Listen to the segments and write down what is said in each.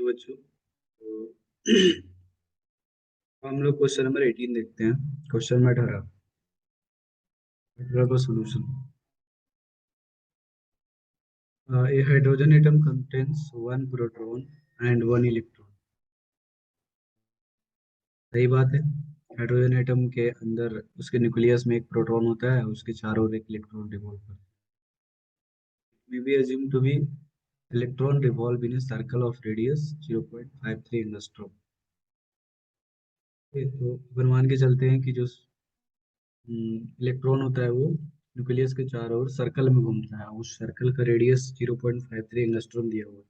बच्चों तो हम लोग क्वेश्चन नंबर 18 देखते हैं। क्वेश्चन नंबर 18 का solution. A hydrogen atom contains one proton and one electron. सही बात है। हाइड्रोजन एटम के अंदर उसके न्यूक्लियस में एक प्रोटॉन होता है, उसके चारों ओर एक इलेक्ट्रॉन रिवॉल्व करता है। May be assume to be electron revolve in a circle of radius 0.53 angstrom. तो अपन मान के चलते हैं कि जो इलेक्ट्रॉन होता है वो न्यूक्लियस के चारों ओर सर्कल में घूमता है। उस सर्कल का रेडियस 0.53 एंगस्ट्रॉम दिया हुआ है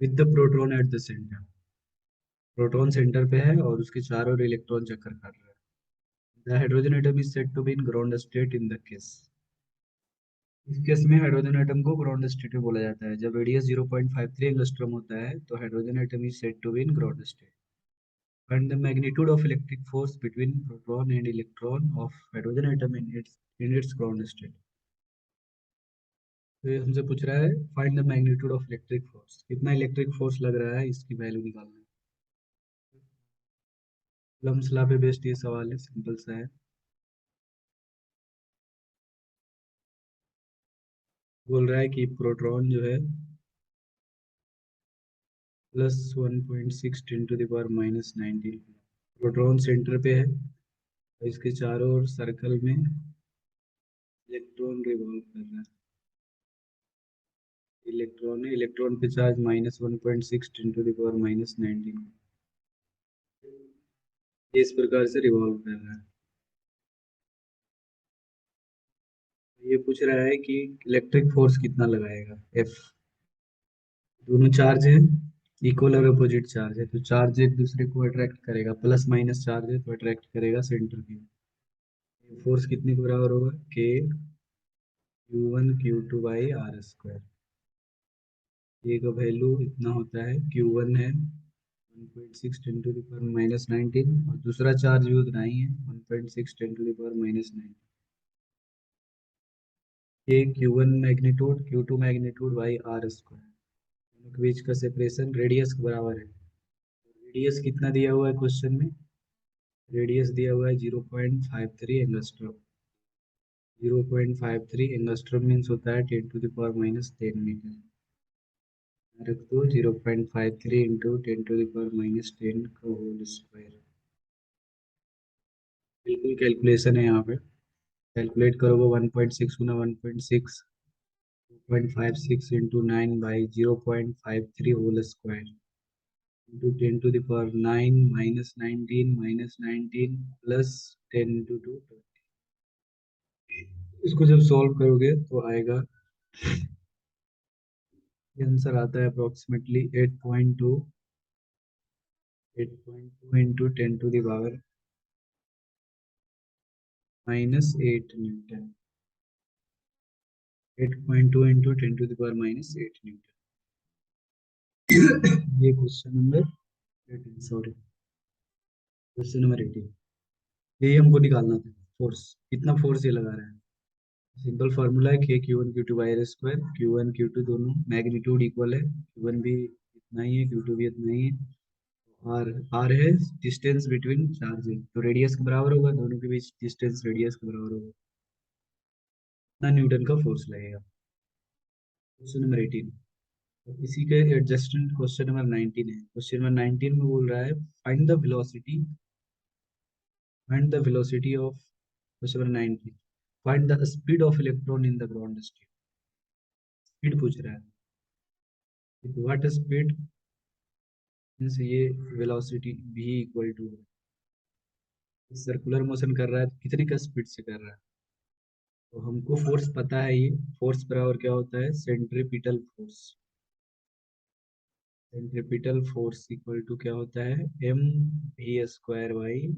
with the proton at the centre. Proton centre पे है और उसके चारों ओर इलेक्ट्रॉन चक्कर काट रहा है। The hydrogen atom is said to be in ground state in the case. इस केस में हाइड्रोजन एटम को ग्राउंड स्टेट में बोला जाता है। जब रेडियस 0.53 एंगस्ट्रॉम होता है तो hydrogen atom is said to be in ground state. And the magnitude of electric force between proton and electron of hydrogen atom in its ground state। तो ये हमसे पूछ रहा है find the magnitude of electric force. कितना electric force लग रहा है इसकी वैल्यू निकालना है। कूलम्ब्स लॉ पे बेस्ड ये सवाल है, सिंपल सा है। बोल रहा है कि प्रोटॉन जो है +1.6 × 10⁻⁹ प्रोटॉन सेंटर पे है और इसके चारों ओर सर्कल में इलेक्ट्रॉन रिवॉल्व कर रहा है। इलेक्ट्रॉन है, इलेक्ट्रॉन पे चार्ज -1.6 × 10⁻⁹ इस प्रकार से रिवॉल्व कर रहा है। ये पूछ रहा है कि इलेक्ट्रिक फोर्स कितना लगाएगा F। दोनों चार्ज है, इक्वल और अपोजिट चार्ज है, तो चार्ज एक दूसरे को अट्रैक्ट करेगा। प्लस माइनस चार्ज है तो अट्रैक्ट करेगा सेंटर की। फोर्स कितने के बराबर होगा? K Q1 Q2/r²। ये का वैल्यू इतना होता है। Q1 है 1.6 × 10⁻⁹ और दूसरा चार्ज भी उतना ही है 1.6 × 10⁻⁹। ये Q1 magnitude Q2 magnitude by r²। दोनों के बीच का सेपरेशन रेडियस के बराबर है। रेडियस कितना दिया हुआ है क्वेश्चन में? रेडियस दिया हुआ है 0.53 एंगस्ट्रॉम। 0.53 एंगस्ट्रॉम मीन्स होता है 10⁻⁻10 मीटर। रख दो 0.53 इंटू 10⁻⁻10 का होल स्क्वायर। बिल्कुल कैलकुलेशन है यहाँ पे। कैलकुलेट करोगे 1.6 गुना 1.6 2.56 into 9/0.53 whole square into 10⁻⁹ -19 plus 10 × 2। इसको जब सॉल्व करोगे तो आएगा, ये आंसर आता है approximately 8.2 into 10⁻⁻8 newton. 8.2 into 10⁻⁻8 newton. ये question number 18, sorry question number 18। यही हमको निकालना था, फोर्स कितना फोर्स ये लगा रहा है। सिंपल फार्मूला है K Q1 Q2/r²। Q1 Q2 दोनों मैग्नीट्यूड इक्वल है, Q1 भी इतना ही है, Q2 भी इतना ही है। और R है डिस्टेंस बिटवीन चार्ज है, तो रेडियस के बराबर होगा। दोनों के बीच डिस्टेंस रेडियस के बराबर होगा। इतना न्यूटन का फोर्स लगेगा। Question number 18। तो इसी के एडजस्टेंट क्वेश्चन नंबर 19 है। क्वेश्चन नंबर 19 में बोल रहा है find the velocity of. Question number 19, find the speed of electron in the ground state. Speed पूछ रहा है, व्हाट स्पीड मीन्स ये velocity v equal to circular motion कर रहा है तो कितने का स्पीड से कर रहा है। तो हमको फोर्स पता है, ये फोर्स बराबर क्या होता है? Centripetal force. Centripetal force equal to क्या होता है? mv²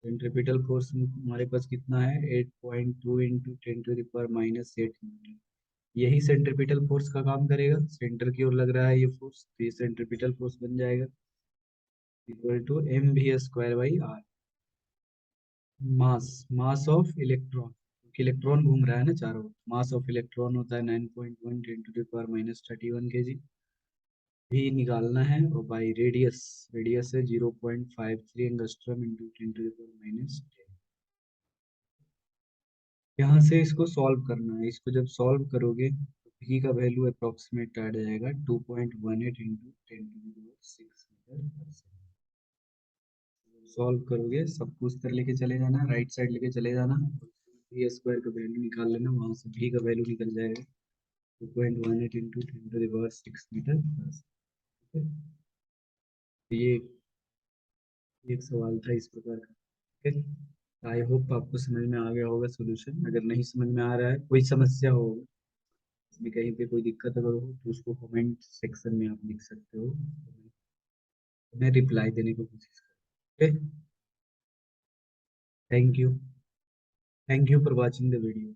सेंट्रीपिटल फोर्स हमारे पास कितना है? 8.2 इंटू 10⁻⁻8 न्यूटन। यही सेंट्रीपिटल फोर्स का काम करेगा। सेंटर की ओर लग रहा है ये फोर्स, तो ये सेंट्रीपिटल फोर्स बन जाएगा equal to mv²/r। Mass mass of electron, क्योंकि इलेक्ट्रॉन घूम रहा है ना चारों ओर। मास ऑफ इलेक्ट्रॉन होता है 9.1 × 10⁻31 kg। भी निकालना है, और बाई रेडियस, रेडियस है 0.53 एंगस्ट्रम इंटू 10⁻⁻10। यहाँ से इसको सॉल्व करना है। इसको जब सॉल्व करोगे तो v का वैल्यू अप्रोक्सीमेट आ जाएगा 2.18 इंटू 10⁻6 मीटर पर सेकेंड। सॉल्व करोगे सबको उस तरह लेके चले जाना, राइट साइड लेके चले जाना, v स्क्वायर का वैल्यू निकाल लेना, वहां से v का वैल्यू निकल जाएगा 2.18 इंटू 10⁻6 मीटर पर सेकेंड। ये एक सवाल था इस प्रकार का। ठीक है, आई होप आपको समझ में आ गया होगा सोल्यूशन। अगर नहीं समझ में आ रहा है, कोई समस्या हो, इसमें कहीं पे कोई दिक्कत अगर हो तो उसको कमेंट सेक्शन में आप लिख सकते हो, तो मैं रिप्लाई देने की कोशिश करूँ। Okay, thank you, thank you for watching the video.